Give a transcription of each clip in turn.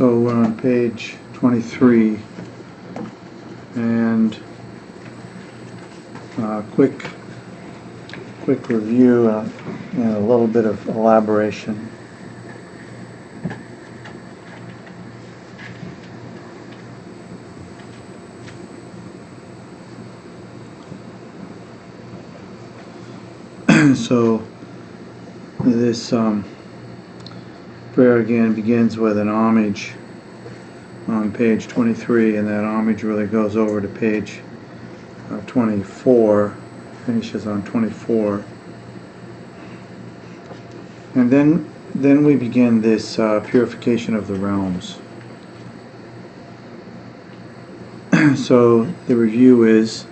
So we're on page 23, and quick review and a little bit of elaboration. So this prayer again begins with an homage on page 23, and that homage really goes over to page 24, finishes on 24. And then we begin this purification of the realms. So the review is,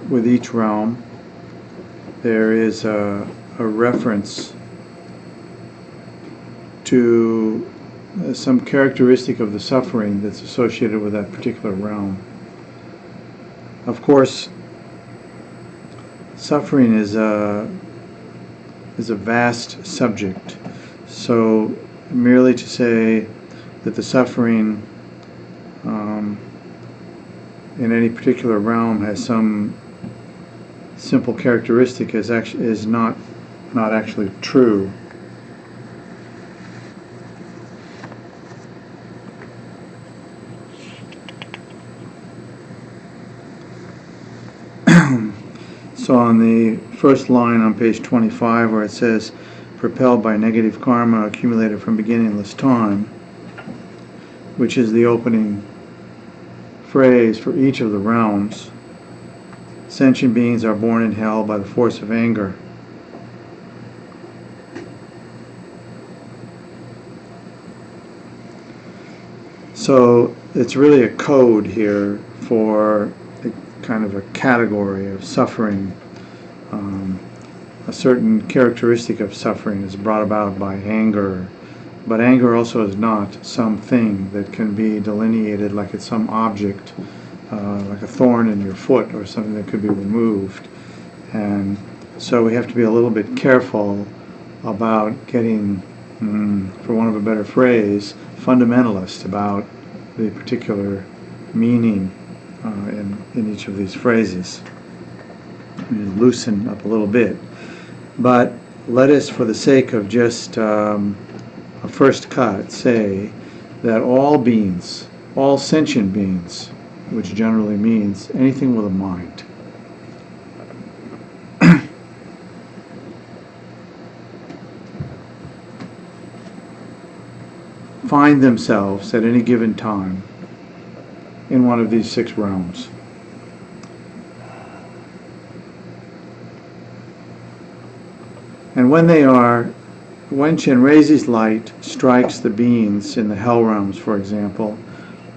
with each realm, there is a reference to some characteristic of the suffering that's associated with that particular realm. Of course, suffering is a vast subject. So merely to say that the suffering in any particular realm has some simple characteristic is not actually true. So on the first line on page 25, where it says, propelled by negative karma accumulated from beginningless time, which is the opening phrase for each of the realms, sentient beings are born in hell by the force of anger. So it's really a code here for kind of a category of suffering. A certain characteristic of suffering is brought about by anger, but anger also is not something that can be delineated like it's some object, like a thorn in your foot or something that could be removed. And so we have to be a little bit careful about getting, for want of a better phrase, fundamentalist about the particular meaning in each of these phrases. Loosen up a little bit. But let us, for the sake of just a first cut, say that all beings, all sentient beings, which generally means anything with a mind, find themselves at any given time in one of these six realms. And when Chenrezig's light strikes the beings in the hell realms, for example,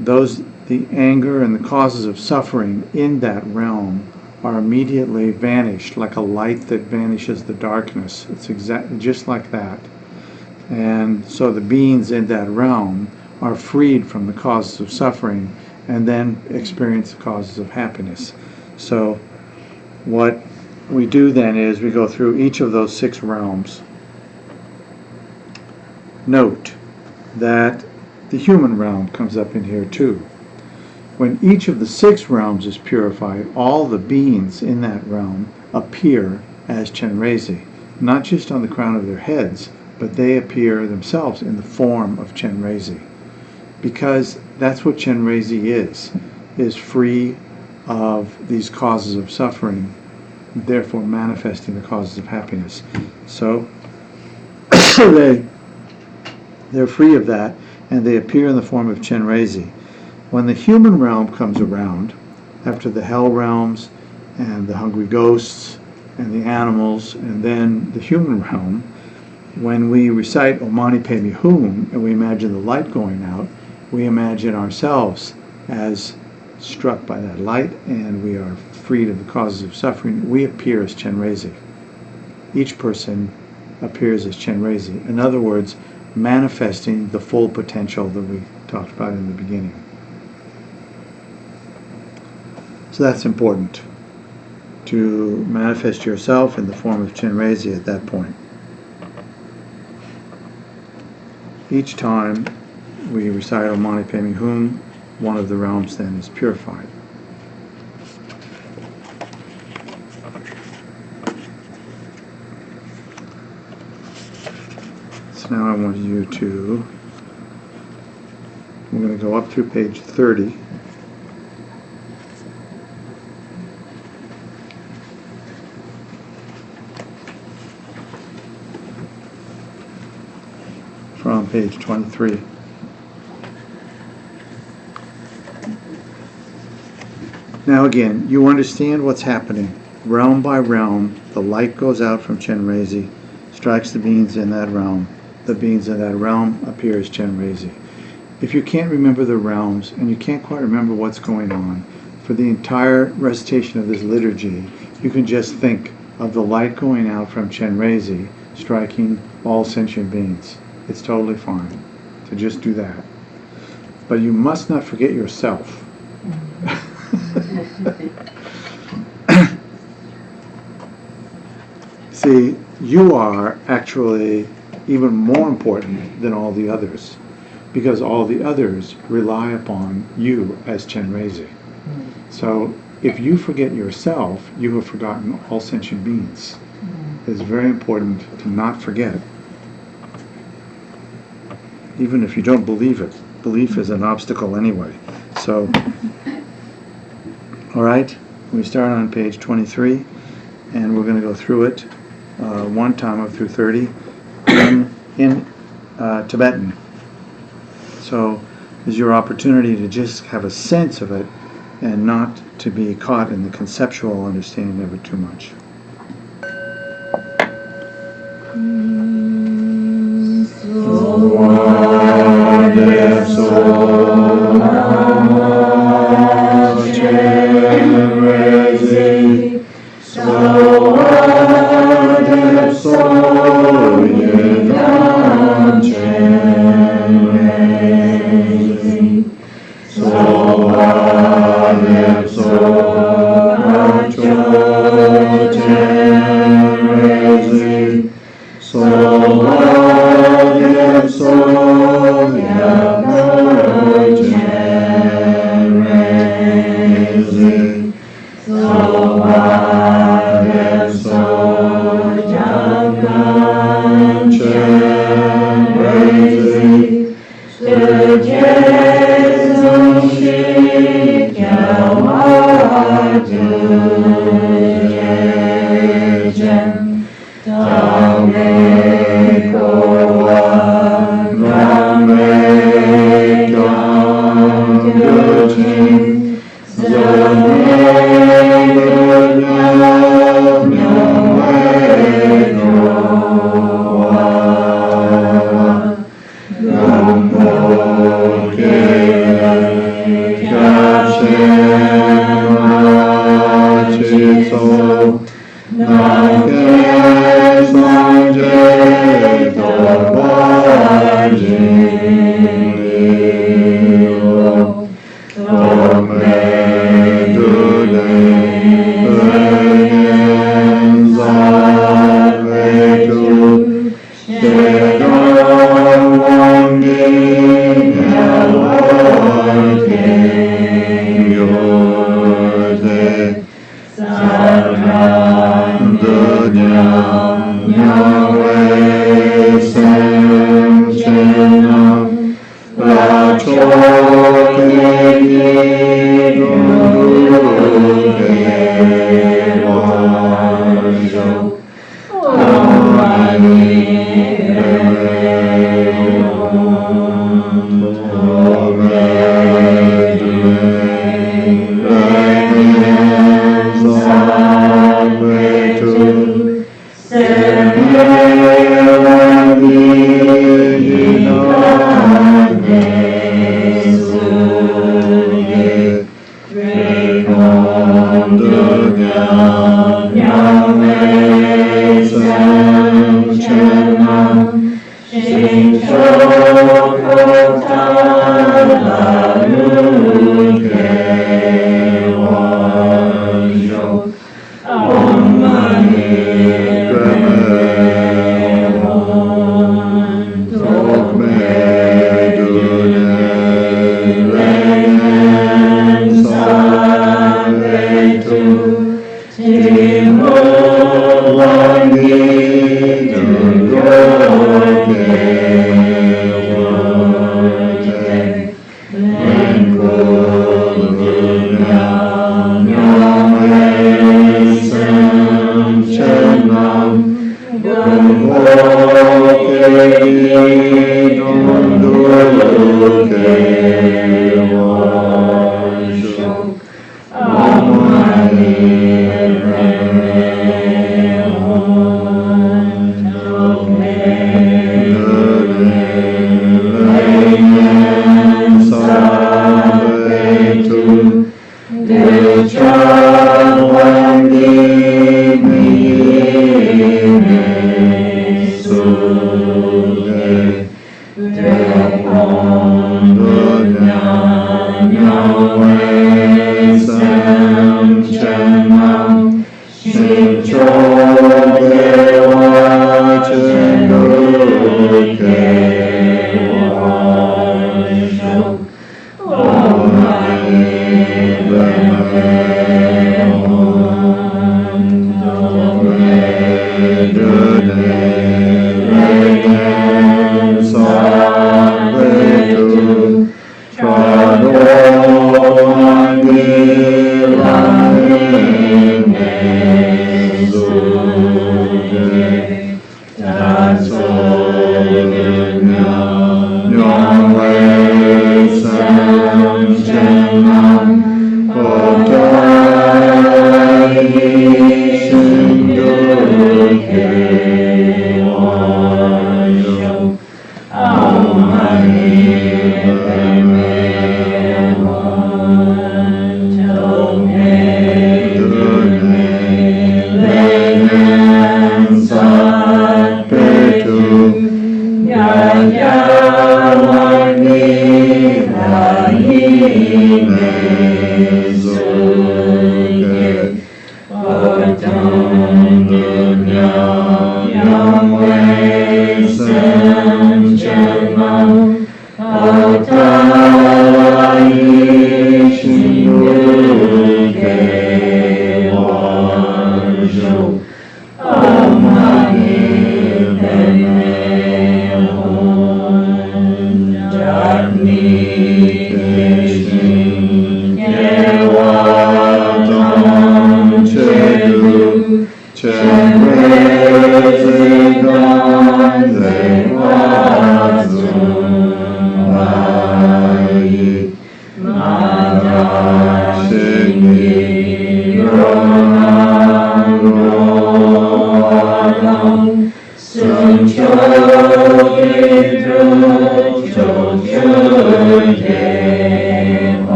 the anger and the causes of suffering in that realm are immediately vanished, like a light that vanishes the darkness. It's exactly just like that. And so the beings in that realm are freed from the causes of suffering and then experience the causes of happiness. So what we do then is we go through each of those six realms. Note that the human realm comes up in here too. When each of the six realms is purified, all the beings in that realm appear as Chenrezig, not just on the crown of their heads, but they appear themselves in the form of Chenrezig, because that's what Chenrezig is free of these causes of suffering, therefore manifesting the causes of happiness. So they're free of that, and they appear in the form of Chenrezig. When the human realm comes around, after the hell realms and the hungry ghosts and the animals, and then the human realm, when we recite Om Mani Padme Hum and we imagine the light going out, we imagine ourselves as struck by that light, and we are freed of the causes of suffering. We appear as Chenrezig. Each person appears as Chenrezig. In other words, manifesting the full potential that we talked about in the beginning. So that's important, to manifest yourself in the form of Chenrezig at that point. Each time we recite Om Mani Padme Hum, one of the realms then is purified. So now I want you to, we're going to go up through page 30. From page 23. Now again, you understand what's happening. Realm by realm, the light goes out from Chenrezig, strikes the beings in that realm. The beings in that realm appear as Chenrezig. If you can't remember the realms, and you can't quite remember what's going on, for the entire recitation of this liturgy, you can just think of the light going out from Chenrezig, striking all sentient beings. It's totally fine to just do that. But you must not forget yourself. See, you are actually even more important than all the others, because all the others rely upon you as Chenrezig. So if you forget yourself, you have forgotten all sentient beings. It's very important to not forget. Even if you don't believe it. Belief is an obstacle anyway. So, all right, we start on page 23, and we're going to go through it one time up through 30 in Tibetan. So, this is your opportunity to just have a sense of it and not to be caught in the conceptual understanding of it too much.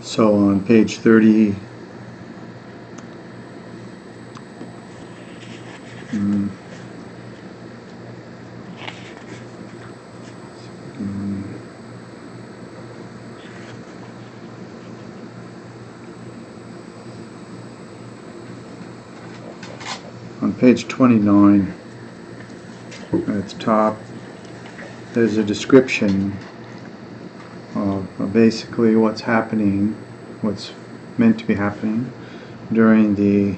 So on page 30, on page 29, at the top, there's a description of basically what's happening, what's meant to be happening during the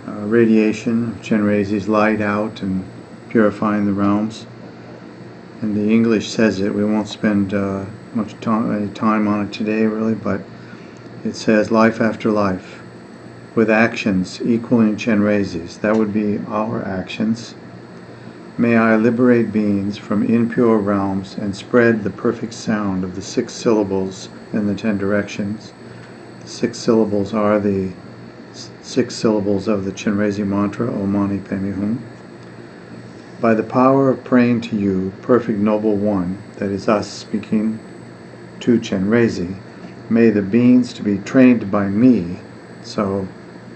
radiation of Chenrezig's light out and purifying the realms. And the English says it. We won't spend much time on it today, really, but it says life after life, with actions equaling Chenrezig's. That would be our actions. May I liberate beings from impure realms and spread the perfect sound of the 6 syllables in the 10 directions. The 6 syllables are the 6 syllables of the Chenrezig mantra, Om Mani Padme Hum. By the power of praying to you, perfect noble one, that is us speaking to Chenrezig, may the beings to be trained by me, so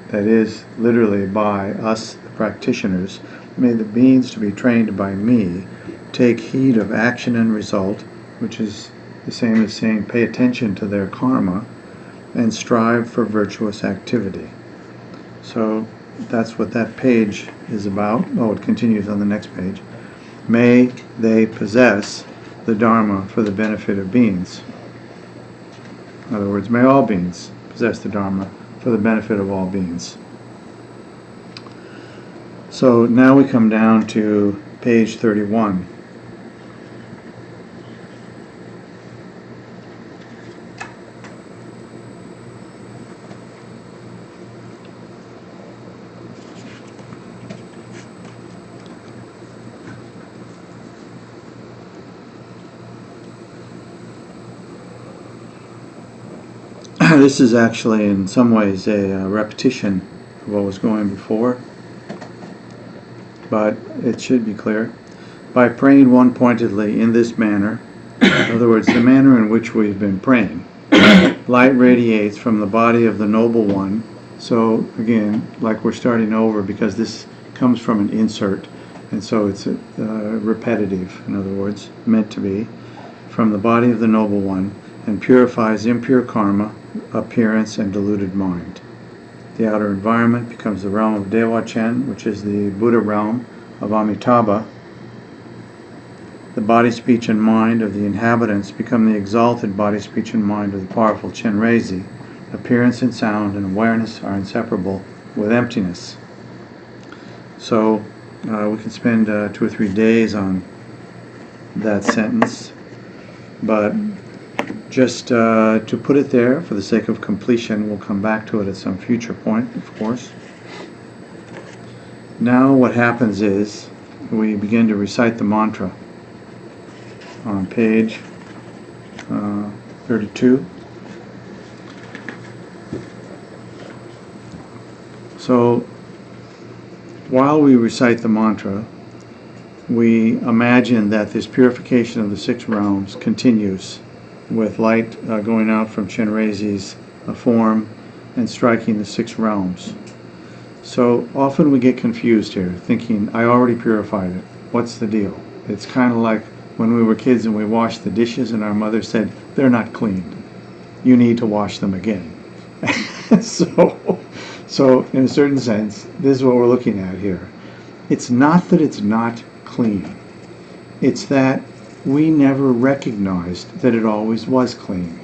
that is literally by us, the practitioners, may the beings to be trained by me take heed of action and result, which is the same as saying pay attention to their karma, and strive for virtuous activity. So that's what that page is about. Oh, it continues on the next page. May they possess the Dharma for the benefit of beings. In other words, may all beings possess the Dharma for the benefit of all beings. So now we come down to page 31. This is actually in some ways a repetition of what was going before, but it should be clear. By praying one pointedly in this manner, in other words, the manner in which we've been praying, light radiates from the body of the Noble One. So again, like we're starting over because this comes from an insert, and so it's repetitive, in other words, meant to be, from the body of the Noble One, and purifies impure karma, appearance, and deluded mind. The outer environment becomes the realm of Dewa Chen, which is the Buddha realm of Amitabha, The body, speech, and mind of the inhabitants become the exalted body, speech, and mind of the powerful Chenrezig. Appearance and sound and awareness are inseparable with emptiness. So we can spend 2 or 3 days on that sentence, but just to put it there for the sake of completion, we'll come back to it at some future point, of course. Now what happens is we begin to recite the mantra on page 32. So while we recite the mantra, we imagine that this purification of the 6 realms continues, with light going out from Chenrezig's form and striking the 6 realms. So often we get confused here, thinking, I already purified it. What's the deal? It's kind of like when we were kids and we washed the dishes and our mother said, they're not clean. You need to wash them again. So in a certain sense, this is what we're looking at here. It's not that it's not clean. It's that we never recognized that it always was clean.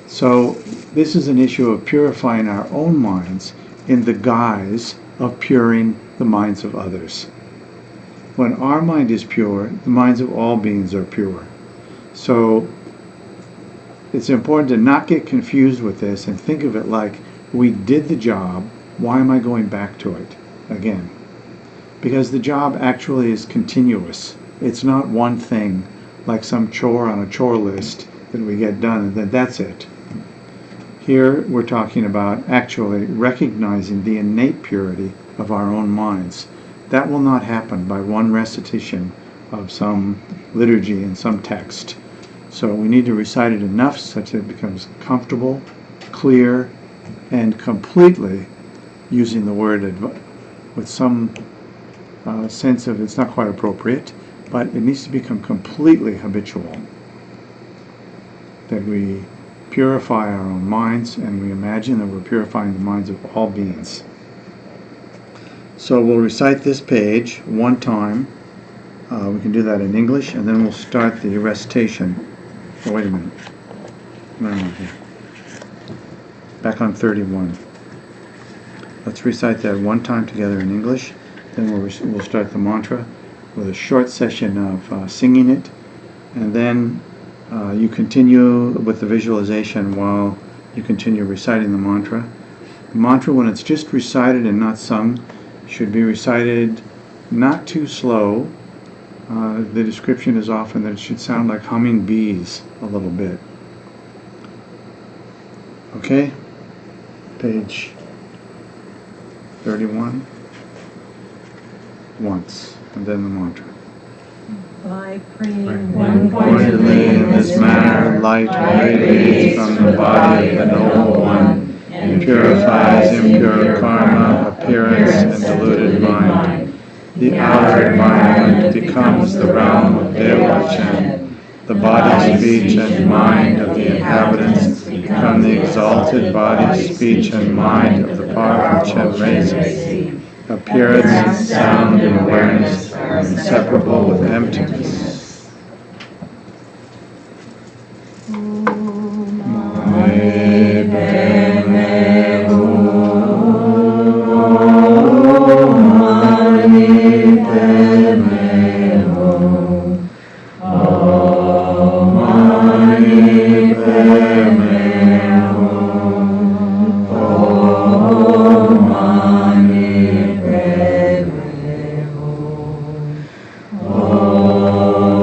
So this is an issue of purifying our own minds in the guise of puring the minds of others. When our mind is pure, the minds of all beings are pure. So it's important to not get confused with this and think of it like, we did the job, why am I going back to it again? Because the job actually is continuous. It's not one thing, like some chore on a chore list that we get done and then that's it. Here we're talking about actually recognizing the innate purity of our own minds. That will not happen by one recitation of some liturgy in some text. So we need to recite it enough such that it becomes comfortable, clear, and completely, using the word with some sense of it's not quite appropriate, but it needs to become completely habitual. That we purify our own minds and we imagine that we're purifying the minds of all beings. So we'll recite this page one time. We can do that in English, and then we'll start the recitation. Oh, wait a minute. No. Back on 31. Let's recite that one time together in English. Then we'll start the mantra with a short session of singing it, and then you continue with the visualization while you continue reciting the mantra. The mantra, when it's just recited and not sung, should be recited not too slow. The description is often that it should sound like humming bees a little bit. Okay? Page 31. Once, and then the mantra. By praying one-pointedly in this manner, light radiates from the body of the Noble One, and purifies impure karma, appearance, and deluded mind. The outer environment becomes the realm of Devachan. The body, speech, and mind of the inhabitants become the exalted body, speech, and mind of the powerful Chenrezig. Appearance, sound, and awareness are inseparable with emptiness. Oh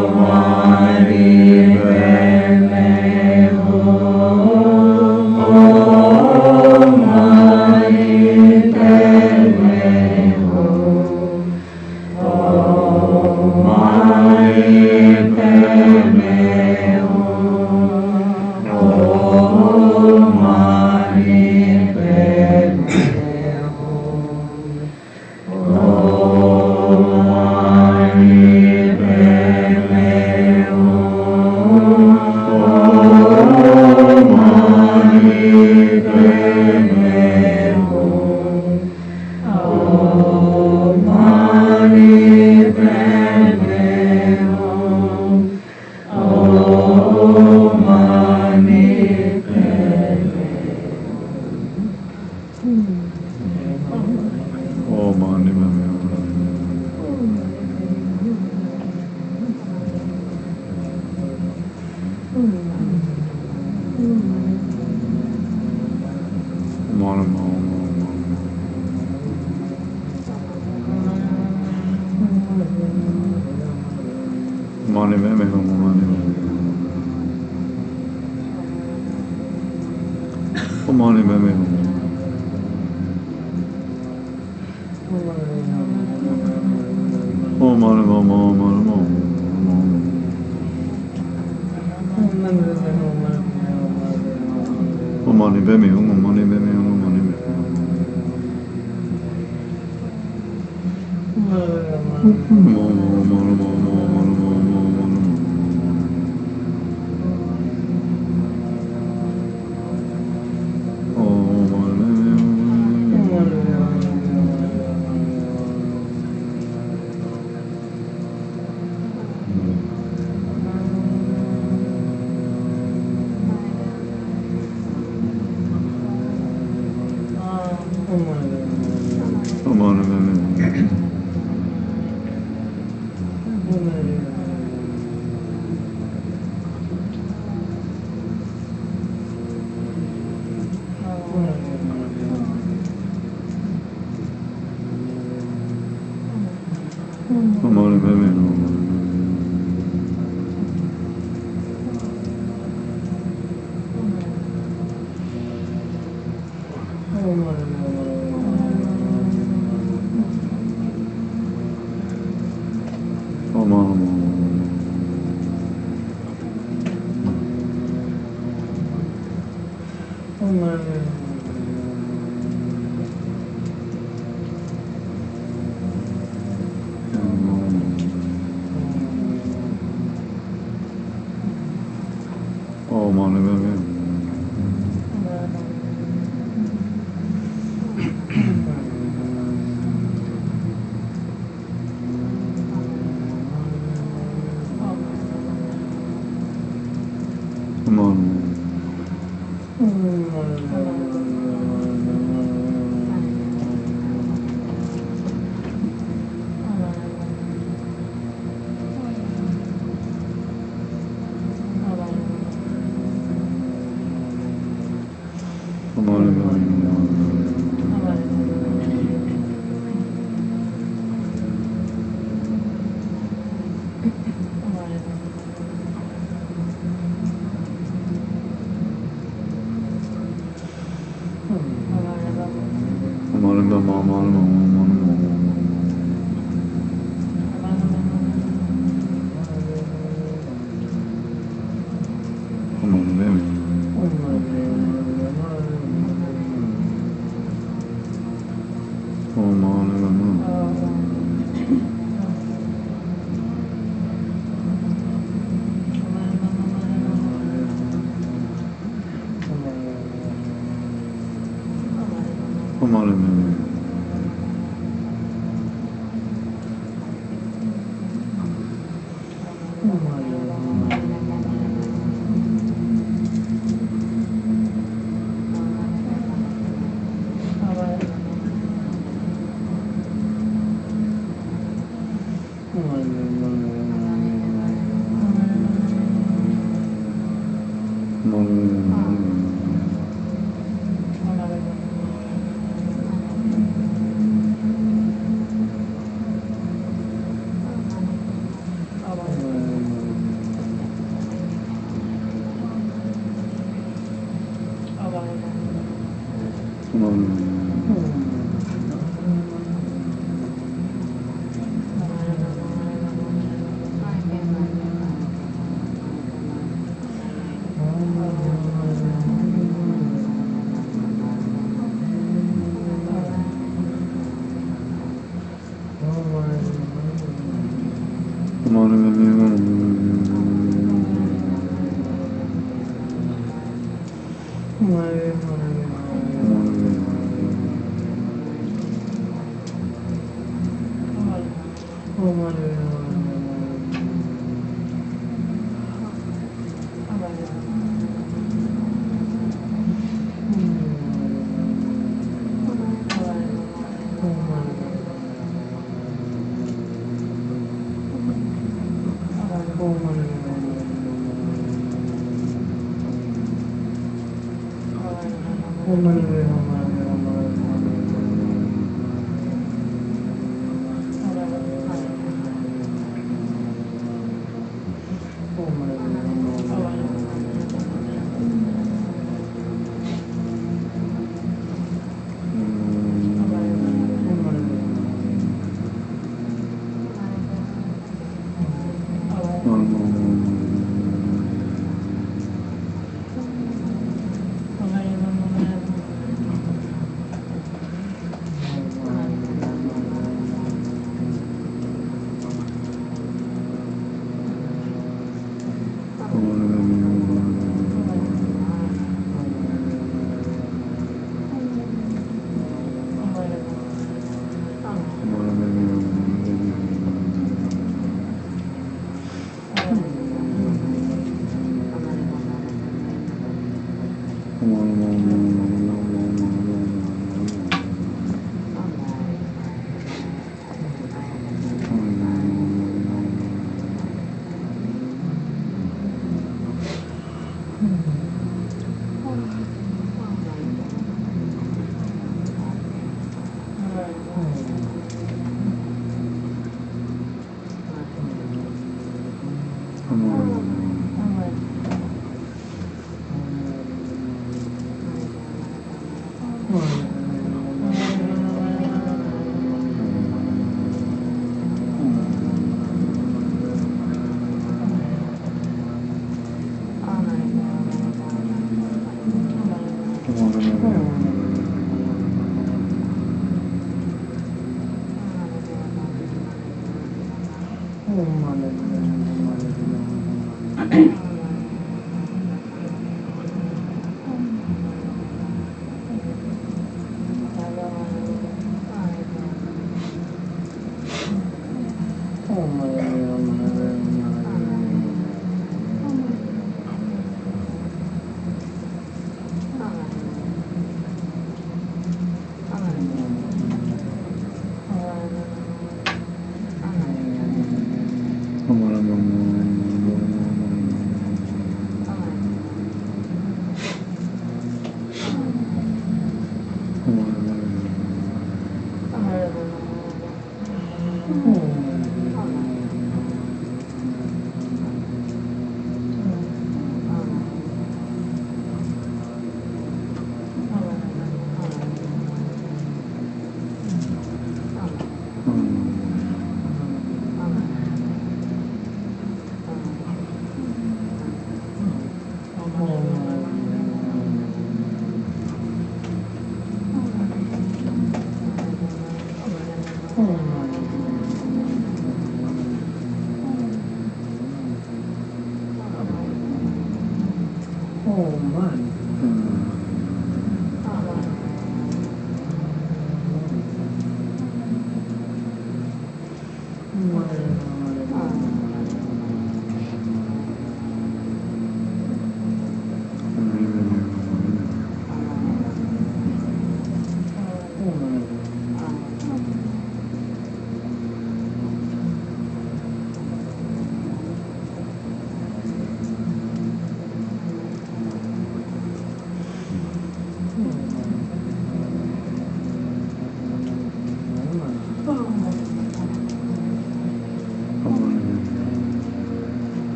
mani me me hum mani me. Om mani me me hum. Om mani me me mani me. Om mani me me hum mani me me hum mani me.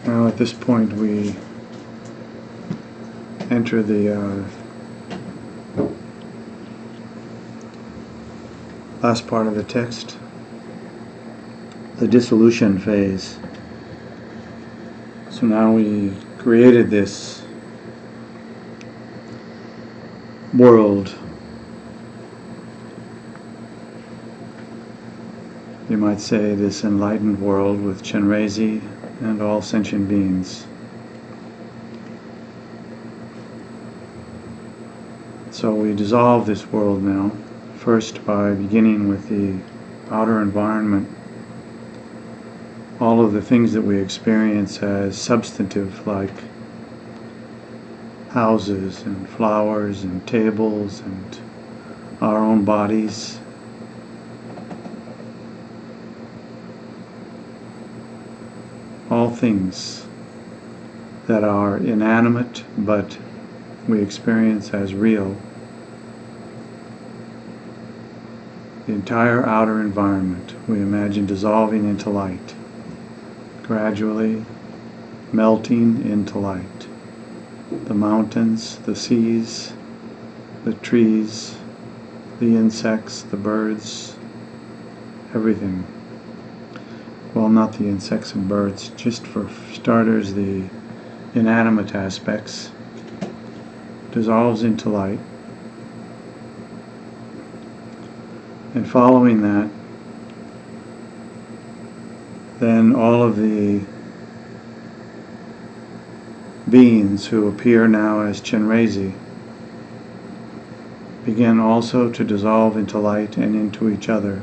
Now at this point we enter the last part of the text, the dissolution phase. So now we created this world, you might say this enlightened world with Chenrezig and all sentient beings. So we dissolve this world now, first by beginning with the outer environment, all of the things that we experience as substantive, like houses and flowers and tables and our own bodies. All things that are inanimate but we experience as real. The entire outer environment we imagine dissolving into light, gradually melting into light. The mountains, the seas, the trees, the insects, the birds, everything. Well, not the insects and birds, just for starters, the inanimate aspects dissolves into light. And following that, then all of the beings who appear now as Chenrezig begin also to dissolve into light and into each other,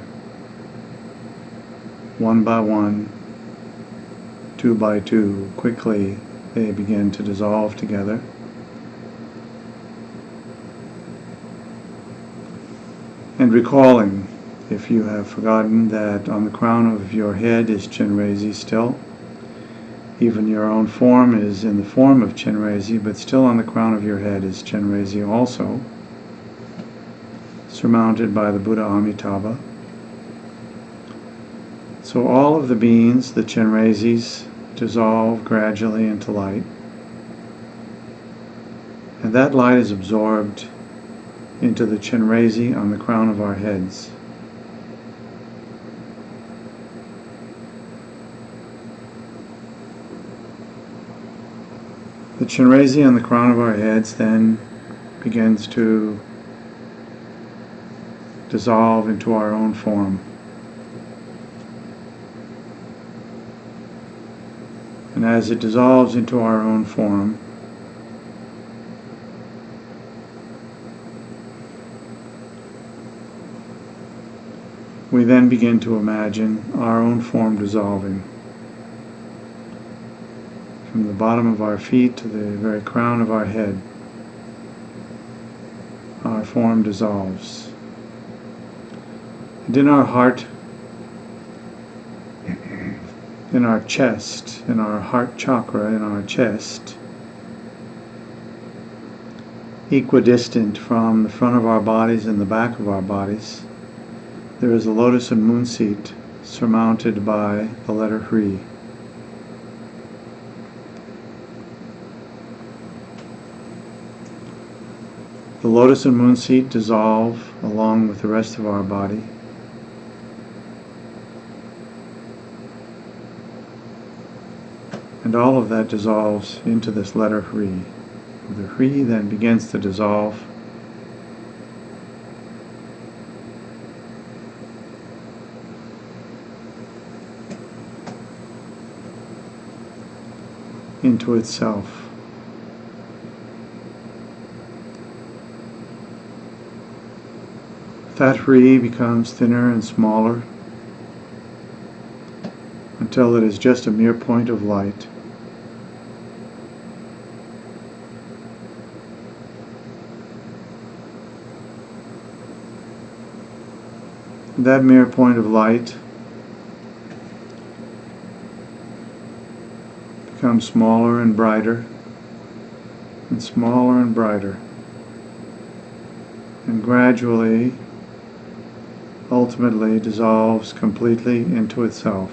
one by one, two by two. Quickly they begin to dissolve together. And recalling, if you have forgotten, that on the crown of your head is Chenrezig still. Even your own form is in the form of Chenrezig, but still on the crown of your head is Chenrezig also, surmounted by the Buddha Amitabha. So all of the beings, the Chenrezigs, dissolve gradually into light. And that light is absorbed into the Chenrezig on the crown of our heads. The Chenrezig on the crown of our heads then begins to dissolve into our own form. And as it dissolves into our own form, we then begin to imagine our own form dissolving. From the bottom of our feet to the very crown of our head, our form dissolves. And in our heart, in our chest, in our heart chakra, in our chest, equidistant from the front of our bodies and the back of our bodies, there is a lotus and moon seat surmounted by the letter Hri. The lotus and moon seat dissolve along with the rest of our body. And all of that dissolves into this letter Hri. The Hri then begins to dissolve into itself. That Hri becomes thinner and smaller until it is just a mere point of light. That mere point of light becomes smaller and brighter, and smaller and brighter, and gradually, ultimately dissolves completely into itself.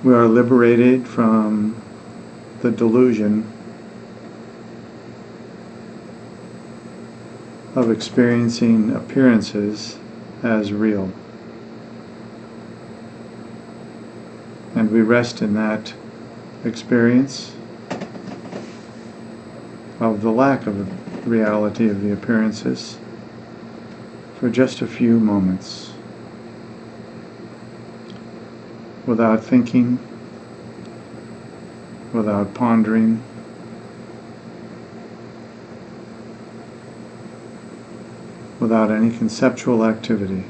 We are liberated from the delusion of experiencing appearances as real. And we rest in that experience of the lack of reality of the appearances for just a few moments, without thinking, without pondering, without any conceptual activity.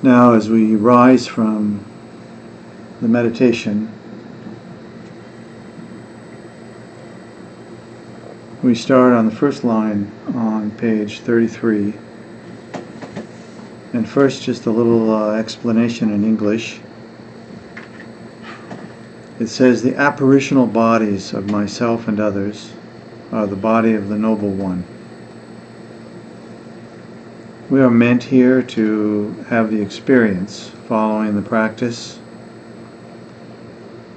Now, as we rise from the meditation, we start on the first line on page 33. And first, just a little explanation in English. It says, the apparitional bodies of myself and others are the body of the Noble One. We are meant here to have the experience, following the practice,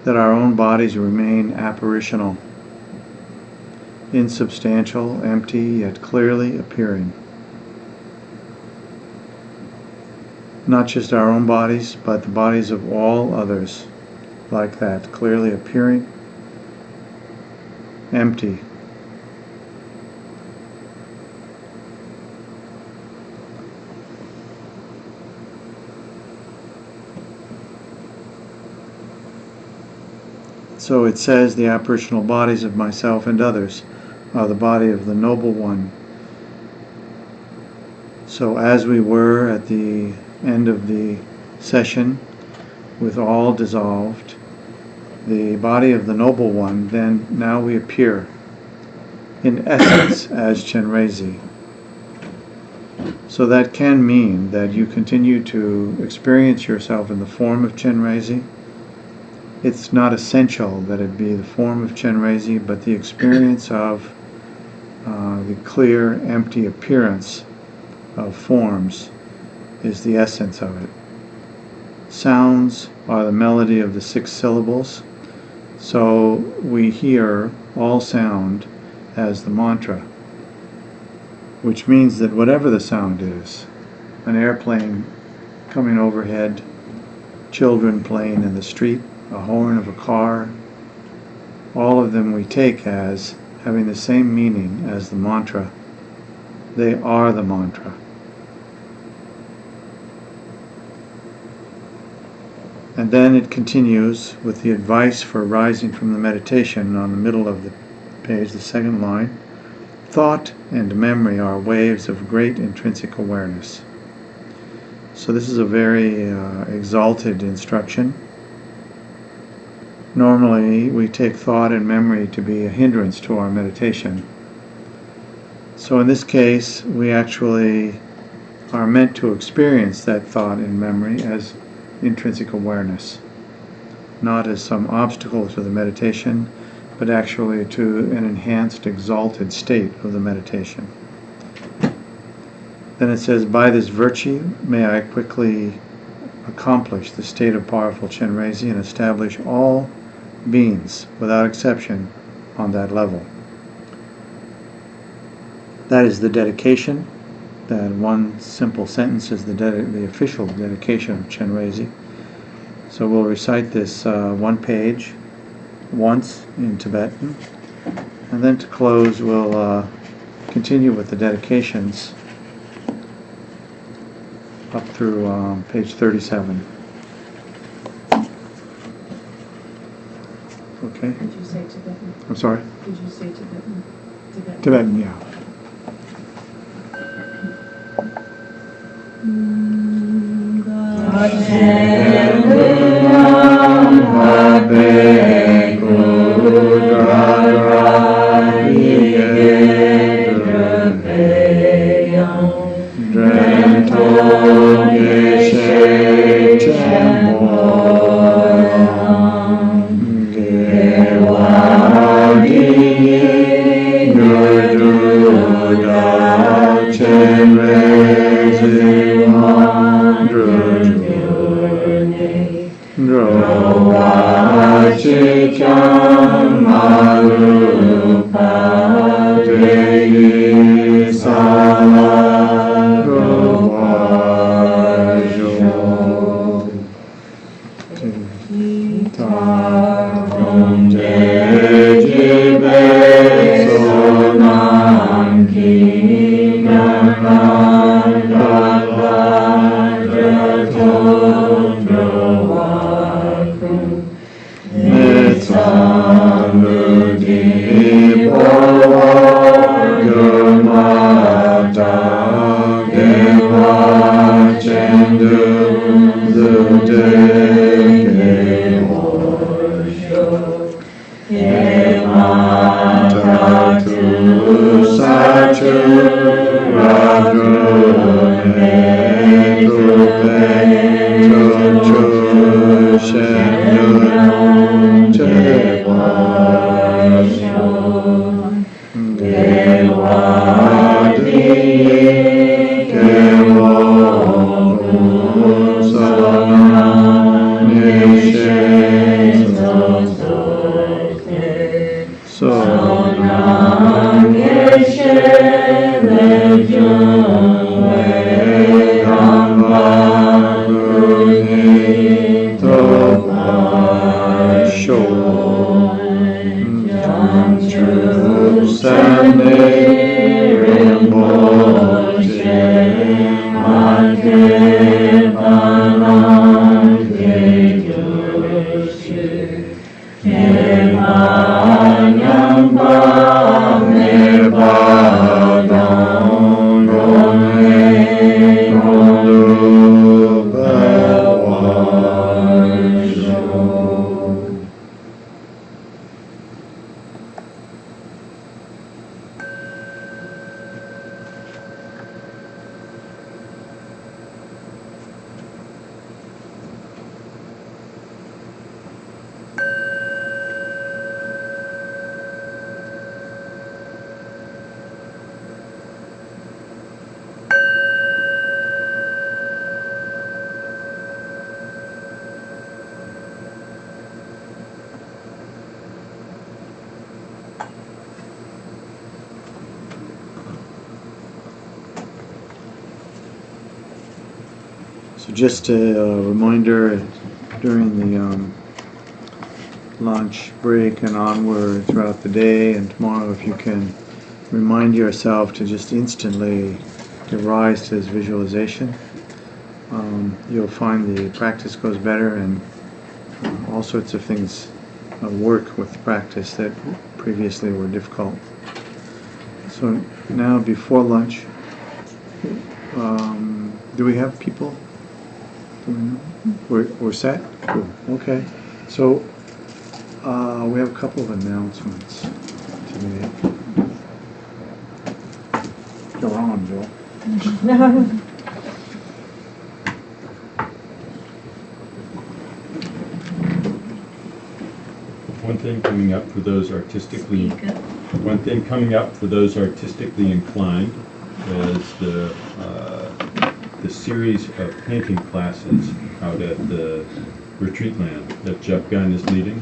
that our own bodies remain apparitional, insubstantial, empty, yet clearly appearing. Not just our own bodies, but the bodies of all others, like that, clearly appearing, empty. So it says, the apparitional bodies of myself and others are the body of the Noble One. So as we were at the end of the session, with all dissolved, the body of the Noble One, then now we appear in essence as Chenrezig. So that can mean that you continue to experience yourself in the form of Chenrezig. It's not essential that it be the form of Chenrezig, but the experience of the clear, empty appearance of forms is the essence of it. Sounds are the melody of the 6 syllables, so we hear all sound as the mantra, which means that whatever the sound is, an airplane coming overhead, children playing in the street, a horn of a car, all of them we take as having the same meaning as the mantra. They are the mantra. And then it continues with the advice for rising from the meditation on the middle of the page, the second line. Thought and memory are waves of great intrinsic awareness. So this is a very exalted instruction. Normally we take thought and memory to be a hindrance to our meditation. So in this case, we actually are meant to experience that thought and memory as intrinsic awareness, not as some obstacle to the meditation, but actually to an enhanced, exalted state of the meditation. Then it says, by this virtue may I quickly accomplish the state of powerful Chenrezig and establish all beings without exception on that level. That is the dedication. That one simple sentence is the official dedication of Chenrezig. So we'll recite this one page once in Tibetan, and then to close we'll continue with the dedications up through page 37. Okay? Did you say Tibetan? I'm sorry? Did you say Tibetan? Tibetan, yeah. Deva Chendu Tatu Satu Radrune Trupe Tunchu Shenun Tevasho Gewadi Kewo Sana Nishe Sonam Yeshe Lejum Vedamba Runi Topasho Janchu Sane Rimboche Ante Panam Kejushi Emanyamba Mepadon Rone Olubawasho. So just a reminder, during the lunch break and onward throughout the day and tomorrow, if you can remind yourself to just instantly give rise to this visualization, you'll find the practice goes better, and all sorts of things work with practice that previously were difficult. So now, before lunch, do we have people? We're set? Cool. Okay. So we have a couple of announcements today. Go on, Joel. One thing coming up for those artistically inclined is the series of painting classes out at the retreat land that Jeff Gunn is leading.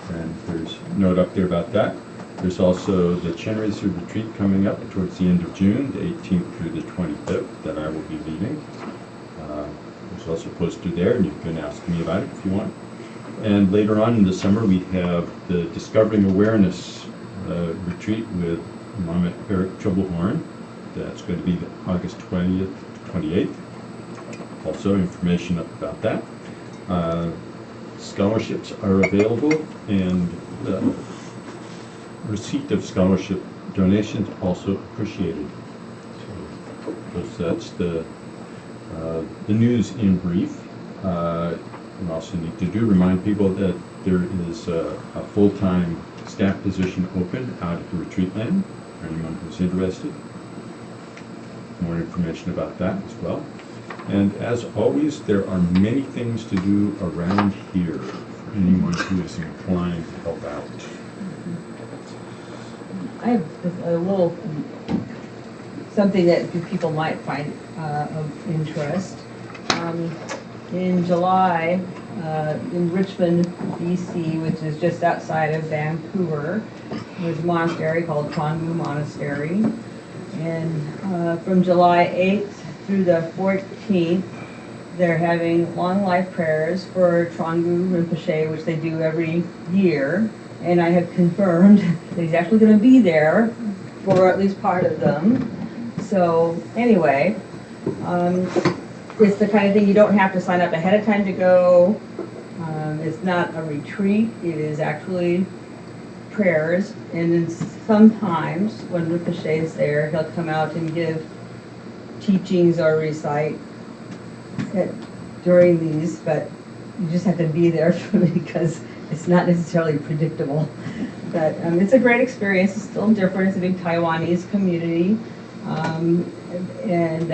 And there's a note up there about that. There's also the Chenrezig retreat coming up towards the end of June, the 18th through the 25th, that I will be leading. There's also posted there, and you can ask me about it if you want. And later on in the summer, we have the Discovering Awareness retreat with Mama Eric Troublehorn. That's going to be August 20th to 28th. Also information about that. Scholarships are available, and receipt of scholarship donations also appreciated. So that's the news in brief. We also need to remind people that there is a full-time staff position open out at the retreat land for anyone who's interested. More information about that as well. And as always, there are many things to do around here for anyone who is inclined to help out. I have a little something that people might find of interest. In July, in Richmond, BC, which is just outside of Vancouver, there's a monastery called Chuangu Monastery. And from July 8th through the 14th, they're having long life prayers for Chuangu Rinpoche, which they do every year. And I have confirmed that he's actually going to be there for at least part of them. So anyway, it's the kind of thing you don't have to sign up ahead of time to go. It's not a retreat. It is actually prayers. And then sometimes when Rinpoche is there, he'll come out and give teachings or recite during these, but you just have to be there because it's not necessarily predictable. But it's a great experience. It's still different. It's a big Taiwanese community. And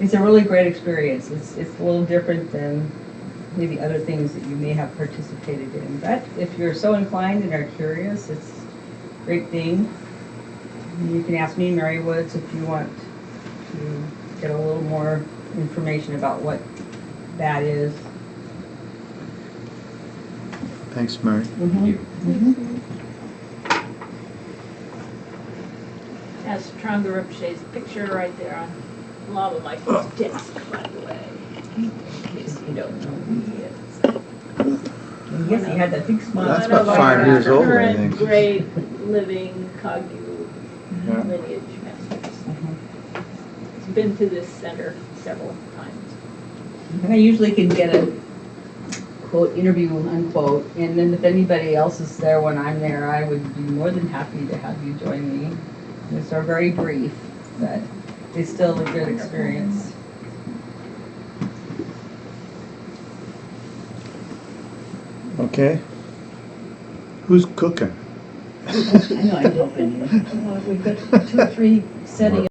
it's a really great experience. It's a little different than maybe other things that you may have participated in. But if you're so inclined and are curious, it's a great thing. You can ask me, Mary Woods, if you want to get a little more information about what that is. Thanks, Mary. That's Tranga Rinpoche's picture right there on Lama Michael's desk, by the way, in case you don't know who he is. And yes, he had that big smile. That's One about of 5 our years old, I current think. great living Kagyu Yeah. lineage masters. He's been to this center several times. And I usually can get a quote, interview, unquote, and then if anybody else is there when I'm there, I would be more than happy to have you join me. It's very brief, but it's still a good experience. Okay. Who's cooking? I know I'm helping you. We've got 2 or 3 setting